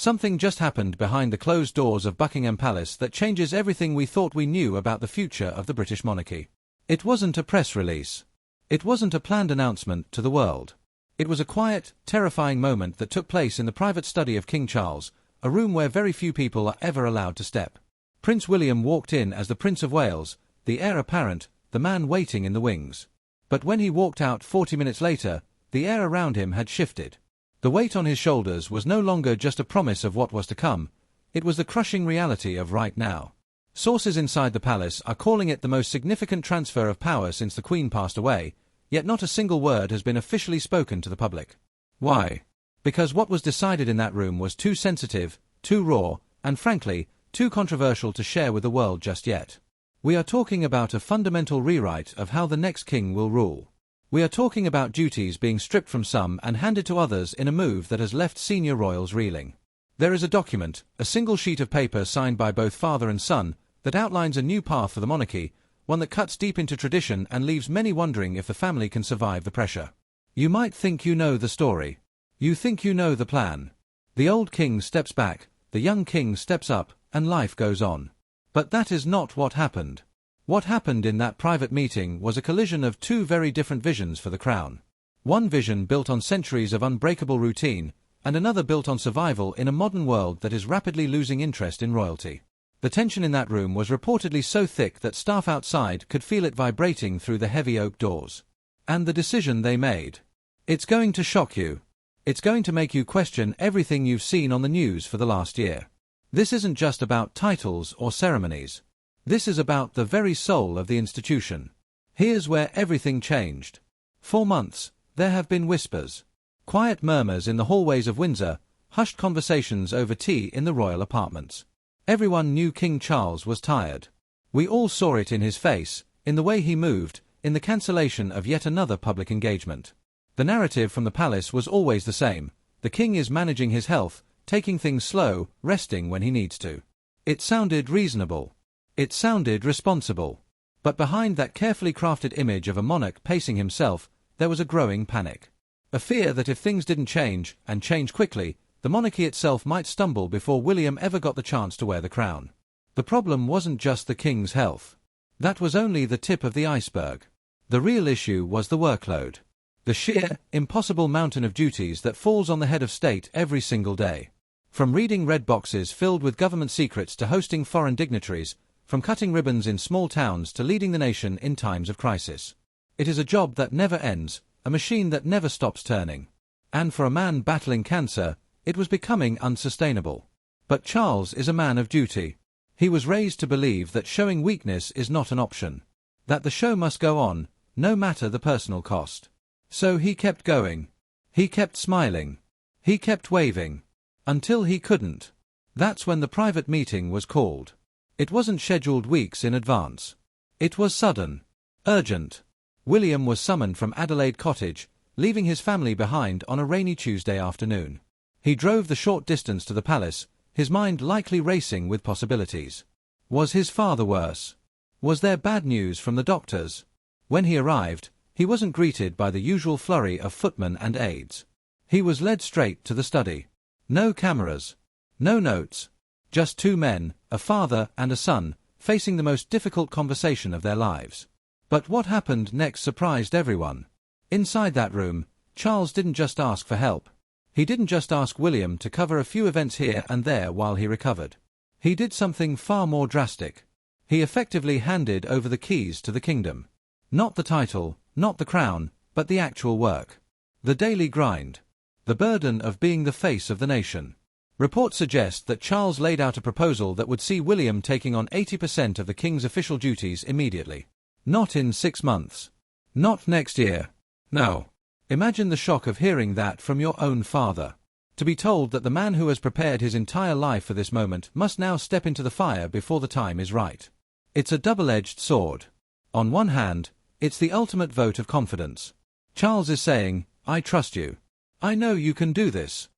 Something just happened behind the closed doors of Buckingham Palace that changes everything we thought we knew about the future of the British monarchy. It wasn't a press release. It wasn't a planned announcement to the world. It was a quiet, terrifying moment that took place in the private study of King Charles, a room where very few people are ever allowed to step. Prince William walked in as the Prince of Wales, the heir apparent, the man waiting in the wings. But when he walked out 40 minutes later, the air around him had shifted. The weight on his shoulders was no longer just a promise of what was to come, it was the crushing reality of right now. Sources inside the palace are calling it the most significant transfer of power since the Queen passed away, yet not a single word has been officially spoken to the public. Why? Because what was decided in that room was too sensitive, too raw, and frankly, too controversial to share with the world just yet. We are talking about a fundamental rewrite of how the next king will rule. We are talking about duties being stripped from some and handed to others in a move that has left senior royals reeling. There is a document, a single sheet of paper signed by both father and son, that outlines a new path for the monarchy, one that cuts deep into tradition and leaves many wondering if the family can survive the pressure. You might think you know the story. You think you know the plan. The old king steps back, the young king steps up, and life goes on. But that is not what happened. What happened in that private meeting was a collision of two very different visions for the crown. One vision built on centuries of unbreakable routine, and another built on survival in a modern world that is rapidly losing interest in royalty. The tension in that room was reportedly so thick that staff outside could feel it vibrating through the heavy oak doors. And the decision they made. It's going to shock you. It's going to make you question everything you've seen on the news for the last year. This isn't just about titles or ceremonies. This is about the very soul of the institution. Here's where everything changed. For months, there have been whispers. Quiet murmurs in the hallways of Windsor, hushed conversations over tea in the royal apartments. Everyone knew King Charles was tired. We all saw it in his face, in the way he moved, in the cancellation of yet another public engagement. The narrative from the palace was always the same. The king is managing his health, taking things slow, resting when he needs to. It sounded reasonable. It sounded responsible. But behind that carefully crafted image of a monarch pacing himself, there was a growing panic. A fear that if things didn't change, and change quickly, the monarchy itself might stumble before William ever got the chance to wear the crown. The problem wasn't just the king's health. That was only the tip of the iceberg. The real issue was the workload. The sheer, impossible mountain of duties that falls on the head of state every single day. From reading red boxes filled with government secrets to hosting foreign dignitaries, from cutting ribbons in small towns to leading the nation in times of crisis. It is a job that never ends, a machine that never stops turning. And for a man battling cancer, it was becoming unsustainable. But Charles is a man of duty. He was raised to believe that showing weakness is not an option. That the show must go on, no matter the personal cost. So he kept going. He kept smiling. He kept waving. Until he couldn't. That's when the private meeting was called. It wasn't scheduled weeks in advance. It was sudden. Urgent. William was summoned from Adelaide Cottage, leaving his family behind on a rainy Tuesday afternoon. He drove the short distance to the palace, his mind likely racing with possibilities. Was his father worse? Was there bad news from the doctors? When he arrived, he wasn't greeted by the usual flurry of footmen and aides. He was led straight to the study. No cameras. No notes. Just two men, a father and a son, facing the most difficult conversation of their lives. But what happened next surprised everyone. Inside that room, Charles didn't just ask for help. He didn't just ask William to cover a few events here and there while he recovered. He did something far more drastic. He effectively handed over the keys to the kingdom. Not the title, not the crown, but the actual work. The daily grind. The burden of being the face of the nation. Reports suggest that Charles laid out a proposal that would see William taking on 80% of the king's official duties immediately. Not in 6 months. Not next year. No. Imagine the shock of hearing that from your own father. To be told that the man who has prepared his entire life for this moment must now step into the fire before the time is right. It's a double-edged sword. On one hand, it's the ultimate vote of confidence. Charles is saying, I trust you. I know you can do this.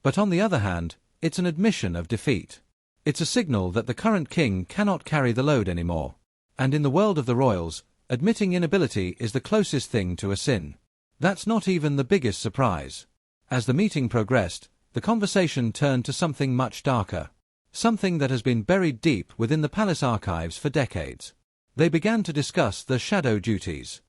But on the other hand, it's an admission of defeat. It's a signal that the current king cannot carry the load anymore. And in the world of the royals, admitting inability is the closest thing to a sin. That's not even the biggest surprise. As the meeting progressed, the conversation turned to something much darker. Something that has been buried deep within the palace archives for decades. They began to discuss the shadow duties.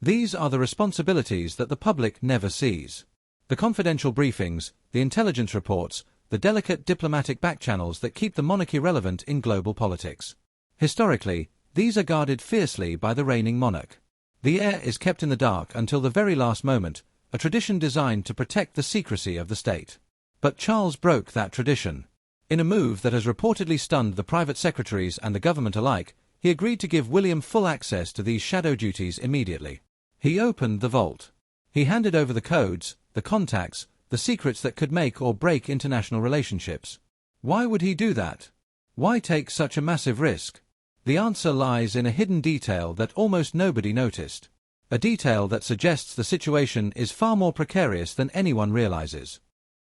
These are the responsibilities that the public never sees. The confidential briefings, the intelligence reports, the delicate diplomatic backchannels that keep the monarchy relevant in global politics. Historically, these are guarded fiercely by the reigning monarch. The heir is kept in the dark until the very last moment, a tradition designed to protect the secrecy of the state. But Charles broke that tradition. In a move that has reportedly stunned the private secretaries and the government alike, he agreed to give William full access to these shadow duties immediately. He opened the vault. He handed over the codes, the contacts, the secrets that could make or break international relationships. Why would he do that? Why take such a massive risk? The answer lies in a hidden detail that almost nobody noticed. A detail that suggests the situation is far more precarious than anyone realizes.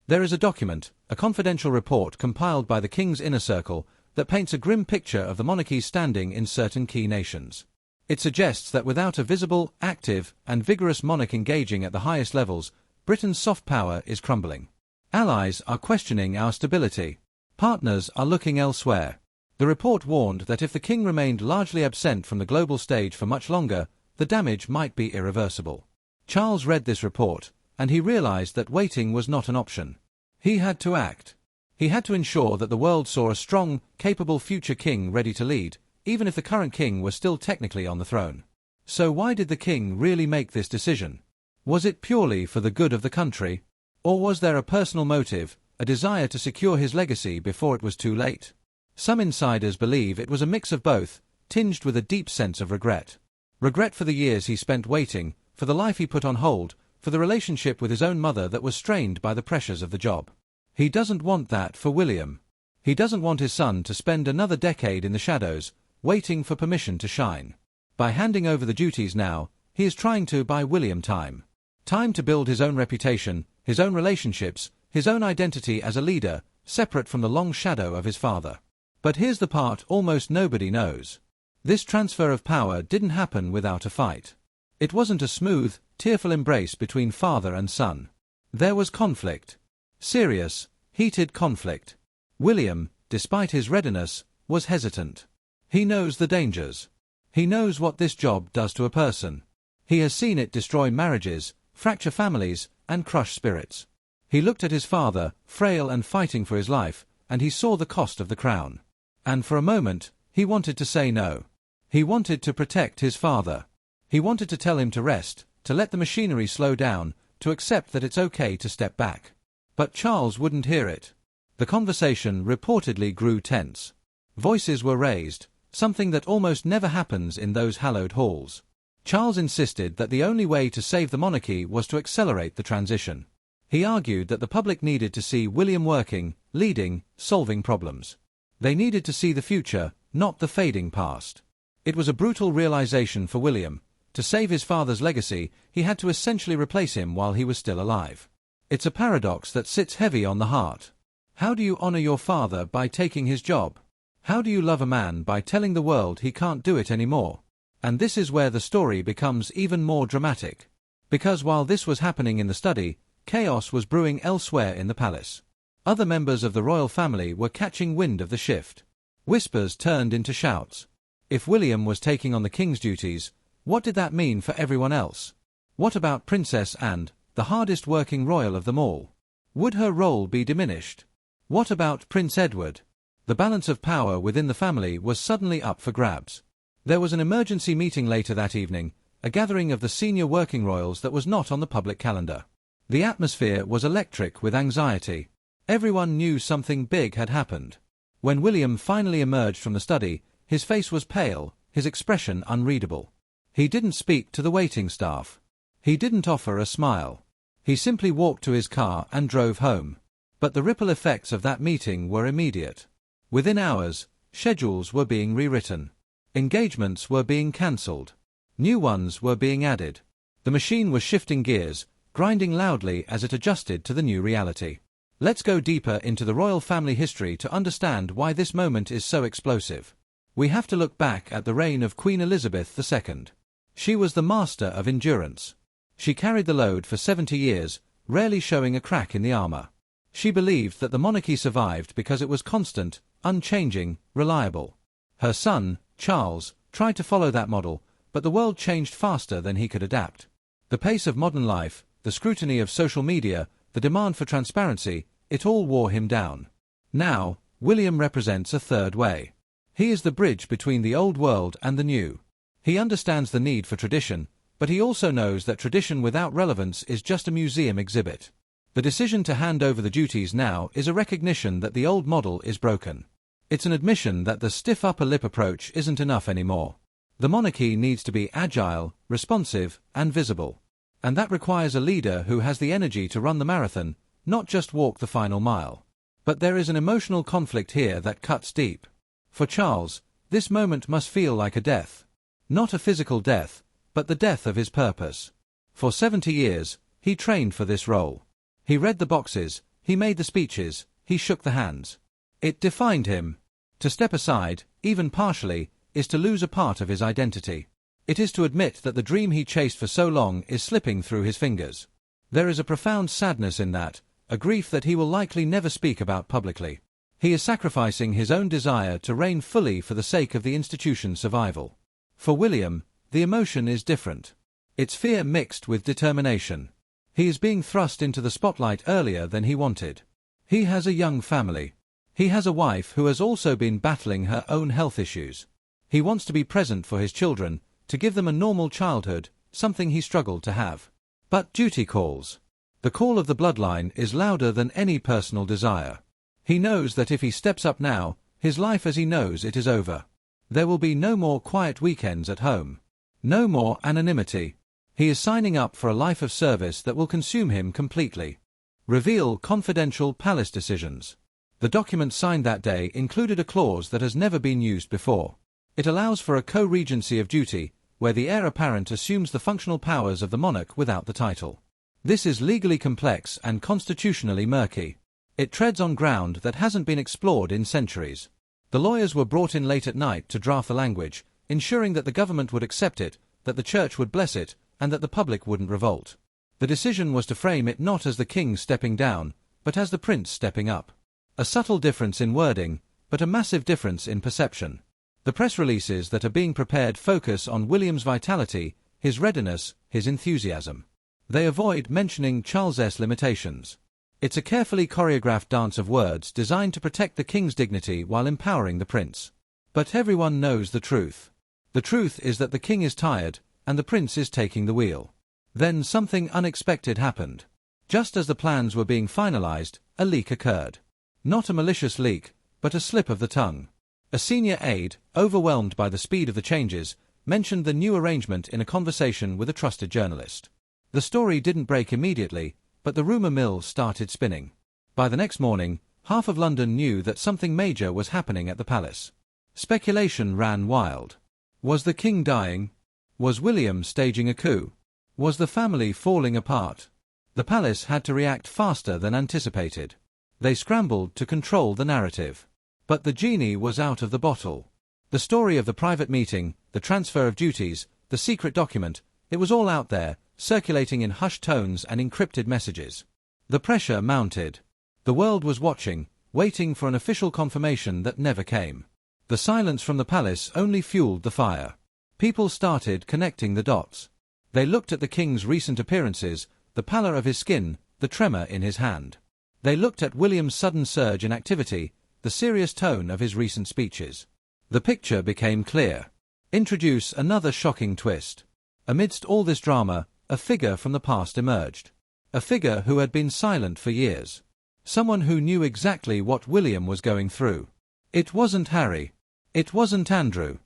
There is a document, a confidential report compiled by the King's Inner Circle, that paints a grim picture of the monarchy's standing in certain key nations. It suggests that without a visible, active, and vigorous monarch engaging at the highest levels, Britain's soft power is crumbling. Allies are questioning our stability. Partners are looking elsewhere. The report warned that if the king remained largely absent from the global stage for much longer, the damage might be irreversible. Charles read this report, and he realized that waiting was not an option. He had to act. He had to ensure that the world saw a strong, capable future king ready to lead, even if the current king was still technically on the throne. So why did the king really make this decision? Was it purely for the good of the country? Or was there a personal motive, a desire to secure his legacy before it was too late? Some insiders believe it was a mix of both, tinged with a deep sense of regret. Regret for the years he spent waiting, for the life he put on hold, for the relationship with his own mother that was strained by the pressures of the job. He doesn't want that for William. He doesn't want his son to spend another decade in the shadows, waiting for permission to shine. By handing over the duties now, he is trying to buy William time. Time to build his own reputation, his own relationships, his own identity as a leader, separate from the long shadow of his father. But here's the part almost nobody knows. This transfer of power didn't happen without a fight. It wasn't a smooth, tearful embrace between father and son. There was conflict. Serious, heated conflict. William, despite his readiness, was hesitant. He knows the dangers. He knows what this job does to a person. He has seen it destroy marriages, fracture families, and crush spirits. He looked at his father, frail and fighting for his life, and he saw the cost of the crown. And for a moment, he wanted to say no. He wanted to protect his father. He wanted to tell him to rest, to let the machinery slow down, to accept that it's okay to step back. But Charles wouldn't hear it. The conversation reportedly grew tense. Voices were raised, something that almost never happens in those hallowed halls. Charles insisted that the only way to save the monarchy was to accelerate the transition. He argued that the public needed to see William working, leading, solving problems. They needed to see the future, not the fading past. It was a brutal realization for William. To save his father's legacy, he had to essentially replace him while he was still alive. It's a paradox that sits heavy on the heart. How do you honor your father by taking his job? How do you love a man by telling the world he can't do it anymore? And this is where the story becomes even more dramatic. Because while this was happening in the study, chaos was brewing elsewhere in the palace. Other members of the royal family were catching wind of the shift. Whispers turned into shouts. If William was taking on the king's duties, what did that mean for everyone else? What about Princess Anne, the hardest working royal of them all? Would her role be diminished? What about Prince Edward? The balance of power within the family was suddenly up for grabs. There was an emergency meeting later that evening, a gathering of the senior working royals that was not on the public calendar. The atmosphere was electric with anxiety. Everyone knew something big had happened. When William finally emerged from the study, his face was pale, his expression unreadable. He didn't speak to the waiting staff. He didn't offer a smile. He simply walked to his car and drove home. But the ripple effects of that meeting were immediate. Within hours, schedules were being rewritten. Engagements were being cancelled. New ones were being added. The machine was shifting gears, grinding loudly as it adjusted to the new reality. Let's go deeper into the royal family history to understand why this moment is so explosive. We have to look back at the reign of Queen Elizabeth II. She was the master of endurance. She carried the load for 70 years, rarely showing a crack in the armor. She believed that the monarchy survived because it was constant, unchanging, reliable. Her son, Charles, tried to follow that model, but the world changed faster than he could adapt. The pace of modern life, the scrutiny of social media, the demand for transparency, it all wore him down. Now, William represents a third way. He is the bridge between the old world and the new. He understands the need for tradition, but he also knows that tradition without relevance is just a museum exhibit. The decision to hand over the duties now is a recognition that the old model is broken. It's an admission that the stiff upper lip approach isn't enough anymore. The monarchy needs to be agile, responsive, and visible. And that requires a leader who has the energy to run the marathon, not just walk the final mile. But there is an emotional conflict here that cuts deep. For Charles, this moment must feel like a death. Not a physical death, but the death of his purpose. For 70 years, he trained for this role. He read the boxes, he made the speeches, he shook the hands. It defined him. To step aside, even partially, is to lose a part of his identity. It is to admit that the dream he chased for so long is slipping through his fingers. There is a profound sadness in that, a grief that he will likely never speak about publicly. He is sacrificing his own desire to reign fully for the sake of the institution's survival. For William, the emotion is different. It's fear mixed with determination. He is being thrust into the spotlight earlier than he wanted. He has a young family. He has a wife who has also been battling her own health issues. He wants to be present for his children, to give them a normal childhood, something he struggled to have. But duty calls. The call of the bloodline is louder than any personal desire. He knows that if he steps up now, his life as he knows it is over. There will be no more quiet weekends at home. No more anonymity. He is signing up for a life of service that will consume him completely. Reveal confidential palace decisions. The document signed that day included a clause that has never been used before. It allows for a co-regency of duty, where the heir apparent assumes the functional powers of the monarch without the title. This is legally complex and constitutionally murky. It treads on ground that hasn't been explored in centuries. The lawyers were brought in late at night to draft the language, ensuring that the government would accept it, that the church would bless it, and that the public wouldn't revolt. The decision was to frame it not as the king stepping down, but as the prince stepping up. A subtle difference in wording, but a massive difference in perception. The press releases that are being prepared focus on William's vitality, his readiness, his enthusiasm. They avoid mentioning Charles's limitations. It's a carefully choreographed dance of words designed to protect the king's dignity while empowering the prince. But everyone knows the truth. The truth is that the king is tired, and the prince is taking the wheel. Then something unexpected happened. Just as the plans were being finalized, a leak occurred. Not a malicious leak, but a slip of the tongue. A senior aide, overwhelmed by the speed of the changes, mentioned the new arrangement in a conversation with a trusted journalist. The story didn't break immediately, but the rumor mill started spinning. By the next morning, half of London knew that something major was happening at the palace. Speculation ran wild. Was the king dying? Was William staging a coup? Was the family falling apart? The palace had to react faster than anticipated. They scrambled to control the narrative. But the genie was out of the bottle. The story of the private meeting, the transfer of duties, the secret document, it was all out there, circulating in hushed tones and encrypted messages. The pressure mounted. The world was watching, waiting for an official confirmation that never came. The silence from the palace only fueled the fire. People started connecting the dots. They looked at the king's recent appearances, the pallor of his skin, the tremor in his hand. They looked at William's sudden surge in activity, the serious tone of his recent speeches. The picture became clear. Introduce another shocking twist. Amidst all this drama, a figure from the past emerged. A figure who had been silent for years. Someone who knew exactly what William was going through. It wasn't Harry. It wasn't Andrew.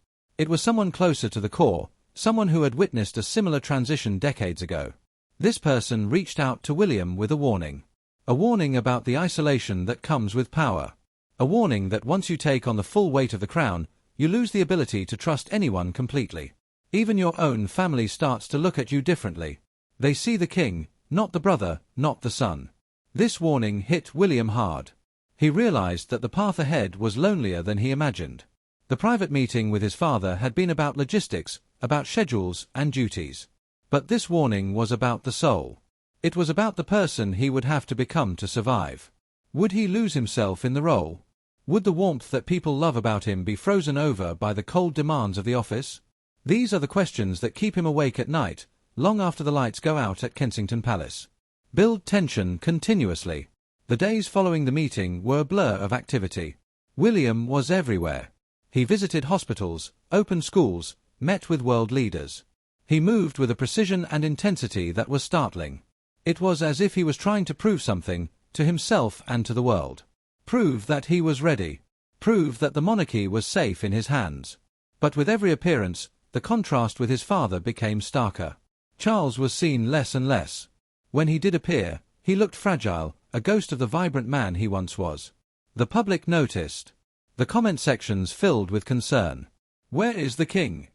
It was someone closer to the core, someone who had witnessed a similar transition decades ago. This person reached out to William with a warning. A warning about the isolation that comes with power. A warning that once you take on the full weight of the crown, you lose the ability to trust anyone completely. Even your own family starts to look at you differently. They see the king, not the brother, not the son. This warning hit William hard. He realized that the path ahead was lonelier than he imagined. The private meeting with his father had been about logistics, about schedules and duties. But this warning was about the soul. It was about the person he would have to become to survive. Would he lose himself in the role? Would the warmth that people love about him be frozen over by the cold demands of the office? These are the questions that keep him awake at night, long after the lights go out at Kensington Palace. Build tension continuously. The days following the meeting were a blur of activity. William was everywhere. He visited hospitals, opened schools, met with world leaders. He moved with a precision and intensity that was startling. It was as if he was trying to prove something, to himself and to the world. Prove that he was ready. Prove that the monarchy was safe in his hands. But with every appearance, the contrast with his father became starker. Charles was seen less and less. When he did appear, he looked fragile, a ghost of the vibrant man he once was. The public noticed. The comment sections filled with concern. Where is the king?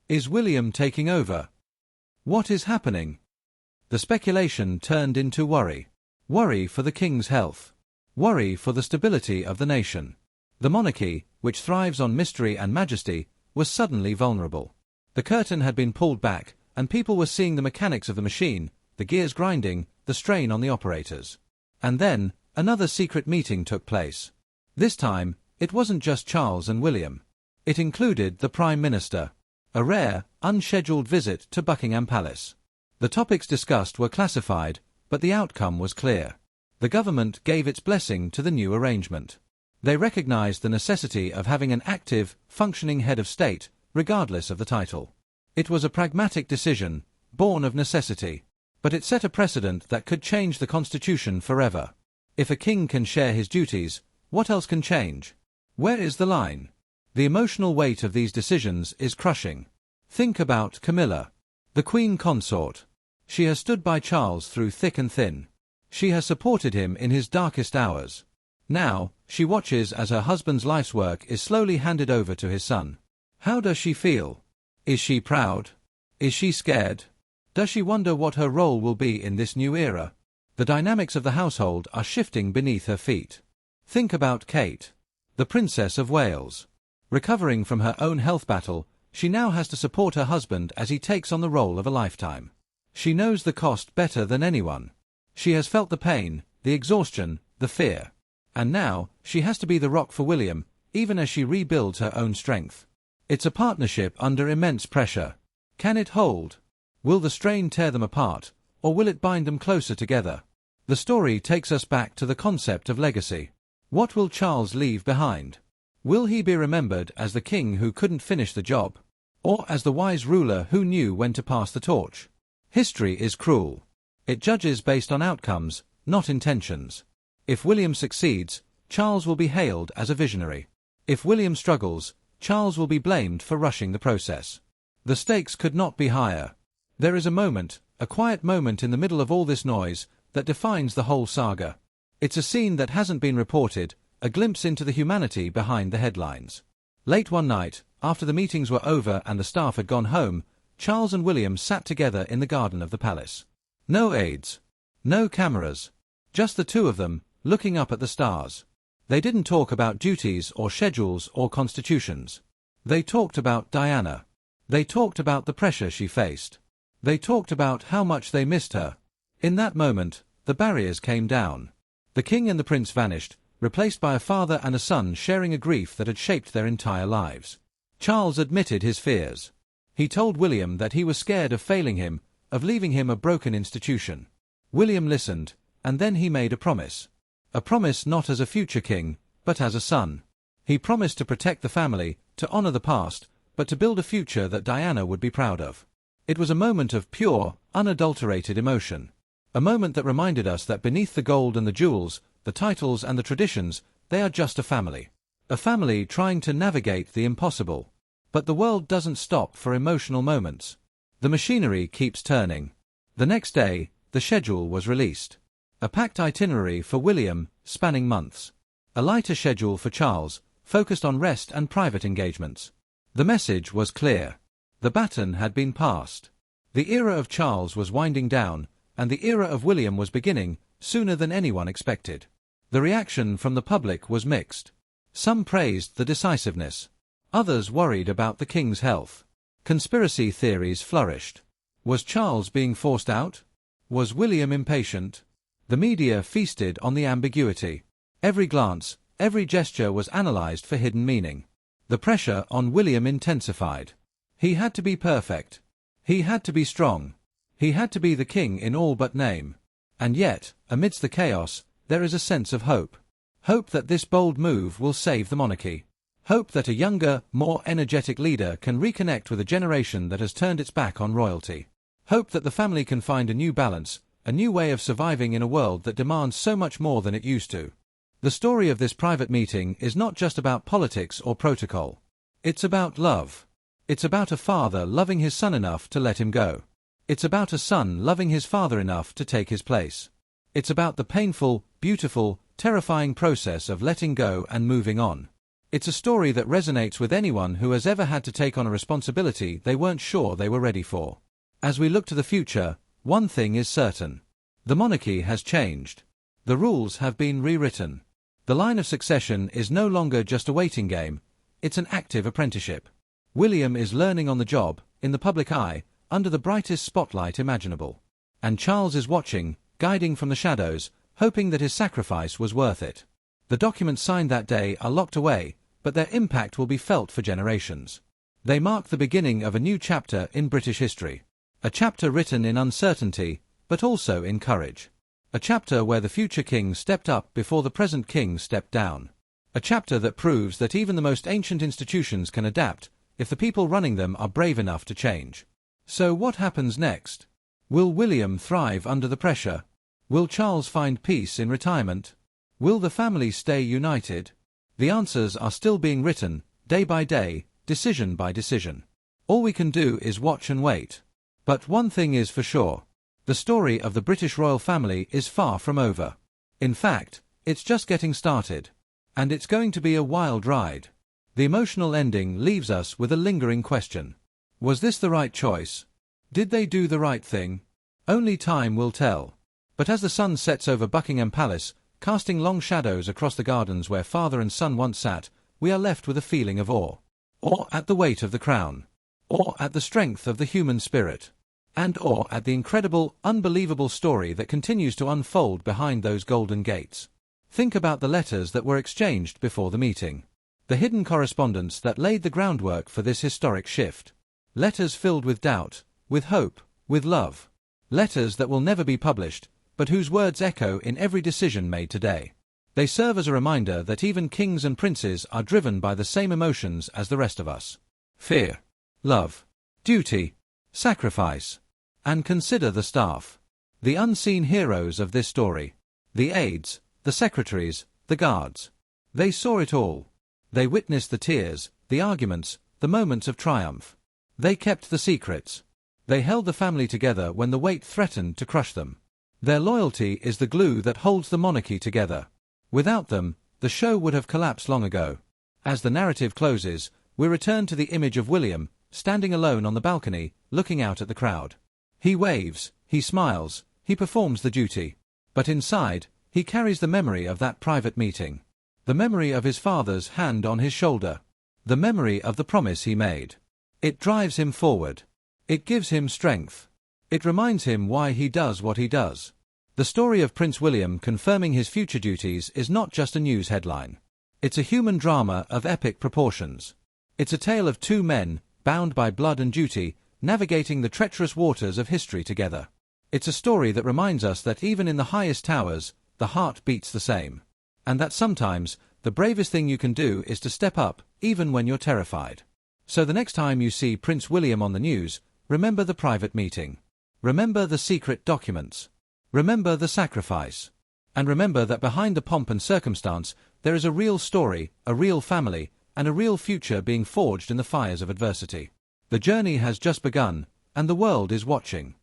Is William taking over? What is happening? The speculation turned into worry. Worry for the king's health. Worry for the stability of the nation. The monarchy, which thrives on mystery and majesty, was suddenly vulnerable. The curtain had been pulled back, and people were seeing the mechanics of the machine, the gears grinding, the strain on the operators. And then, another secret meeting took place. This time, it wasn't just Charles and William. It included the Prime Minister. A rare, unscheduled visit to Buckingham Palace. The topics discussed were classified, but the outcome was clear. The government gave its blessing to the new arrangement. They recognized the necessity of having an active, functioning head of state, regardless of the title. It was a pragmatic decision, born of necessity. But it set a precedent that could change the constitution forever. If a king can share his duties, what else can change? Where is the line? The emotional weight of these decisions is crushing. Think about Camilla, the Queen Consort. She has stood by Charles through thick and thin. She has supported him in his darkest hours. Now, she watches as her husband's life's work is slowly handed over to his son. How does she feel? Is she proud? Is she scared? Does she wonder what her role will be in this new era? The dynamics of the household are shifting beneath her feet. Think about Kate, the Princess of Wales. Recovering from her own health battle, she now has to support her husband as he takes on the role of a lifetime. She knows the cost better than anyone. She has felt the pain, the exhaustion, the fear. And now, she has to be the rock for William, even as she rebuilds her own strength. It's a partnership under immense pressure. Can it hold? Will the strain tear them apart, or will it bind them closer together? The story takes us back to the concept of legacy. What will Charles leave behind? Will he be remembered as the king who couldn't finish the job? Or as the wise ruler who knew when to pass the torch? History is cruel. It judges based on outcomes, not intentions. If William succeeds, Charles will be hailed as a visionary. If William struggles, Charles will be blamed for rushing the process. The stakes could not be higher. There is a moment, a quiet moment in the middle of all this noise, that defines the whole saga. It's a scene that hasn't been reported, a glimpse into the humanity behind the headlines. Late one night, after the meetings were over and the staff had gone home, Charles and William sat together in the garden of the palace. No aides. No cameras. Just the two of them, looking up at the stars. They didn't talk about duties or schedules or constitutions. They talked about Diana. They talked about the pressure she faced. They talked about how much they missed her. In that moment, the barriers came down. The king and the prince vanished, replaced by a father and a son sharing a grief that had shaped their entire lives. Charles admitted his fears. He told William that he was scared of failing him, of leaving him a broken institution. William listened, and then he made a promise. A promise not as a future king, but as a son. He promised to protect the family, to honor the past, but to build a future that Diana would be proud of. It was a moment of pure, unadulterated emotion. A moment that reminded us that beneath the gold and the jewels, the titles and the traditions, they are just a family. A family trying to navigate the impossible. But the world doesn't stop for emotional moments. The machinery keeps turning. The next day, the schedule was released. A packed itinerary for William, spanning months. A lighter schedule for Charles, focused on rest and private engagements. The message was clear. The baton had been passed. The era of Charles was winding down, and the era of William was beginning, sooner than anyone expected. The reaction from the public was mixed. Some praised the decisiveness. Others worried about the king's health. Conspiracy theories flourished. Was Charles being forced out? Was William impatient? The media feasted on the ambiguity. Every glance, every gesture was analyzed for hidden meaning. The pressure on William intensified. He had to be perfect. He had to be strong. He had to be the king in all but name. And yet, amidst the chaos, there is a sense of hope. Hope that this bold move will save the monarchy. Hope that a younger, more energetic leader can reconnect with a generation that has turned its back on royalty. Hope that the family can find a new balance, a new way of surviving in a world that demands so much more than it used to. The story of this private meeting is not just about politics or protocol. It's about love. It's about a father loving his son enough to let him go. It's about a son loving his father enough to take his place. It's about the painful, beautiful, terrifying process of letting go and moving on. It's a story that resonates with anyone who has ever had to take on a responsibility they weren't sure they were ready for. As we look to the future, one thing is certain. The monarchy has changed. The rules have been rewritten. The line of succession is no longer just a waiting game, it's an active apprenticeship. William is learning on the job, in the public eye, under the brightest spotlight imaginable. And Charles is watching, guiding from the shadows, hoping that his sacrifice was worth it. The documents signed that day are locked away, but their impact will be felt for generations. They mark the beginning of a new chapter in British history. A chapter written in uncertainty, but also in courage. A chapter where the future king stepped up before the present king stepped down. A chapter that proves that even the most ancient institutions can adapt, if the people running them are brave enough to change. So what happens next? Will William thrive under the pressure? Will Charles find peace in retirement? Will the family stay united? The answers are still being written, day by day, decision by decision. All we can do is watch and wait. But one thing is for sure. The story of the British royal family is far from over. In fact, it's just getting started. And it's going to be a wild ride. The emotional ending leaves us with a lingering question. Was this the right choice? Did they do the right thing? Only time will tell. But as the sun sets over Buckingham Palace, casting long shadows across the gardens where father and son once sat, we are left with a feeling of awe. Awe at the weight of the crown. Awe at the strength of the human spirit. And awe at the incredible, unbelievable story that continues to unfold behind those golden gates. Think about the letters that were exchanged before the meeting. The hidden correspondence that laid the groundwork for this historic shift. Letters filled with doubt, with hope, with love. Letters that will never be published, but whose words echo in every decision made today. They serve as a reminder that even kings and princes are driven by the same emotions as the rest of us. Fear, love, duty, sacrifice. And consider the staff. The unseen heroes of this story. The aides, the secretaries, the guards. They saw it all. They witnessed the tears, the arguments, the moments of triumph. They kept the secrets. They held the family together when the weight threatened to crush them. Their loyalty is the glue that holds the monarchy together. Without them, the show would have collapsed long ago. As the narrative closes, we return to the image of William, standing alone on the balcony, looking out at the crowd. He waves, he smiles, he performs the duty. But inside, he carries the memory of that private meeting. The memory of his father's hand on his shoulder. The memory of the promise he made. It drives him forward. It gives him strength. It reminds him why he does what he does. The story of Prince William confirming his future duties is not just a news headline. It's a human drama of epic proportions. It's a tale of two men, bound by blood and duty, navigating the treacherous waters of history together. It's a story that reminds us that even in the highest towers, the heart beats the same. And that sometimes, the bravest thing you can do is to step up, even when you're terrified. So the next time you see Prince William on the news, remember the private meeting. Remember the secret documents. Remember the sacrifice. And remember that behind the pomp and circumstance, there is a real story, a real family, and a real future being forged in the fires of adversity. The journey has just begun, and the world is watching.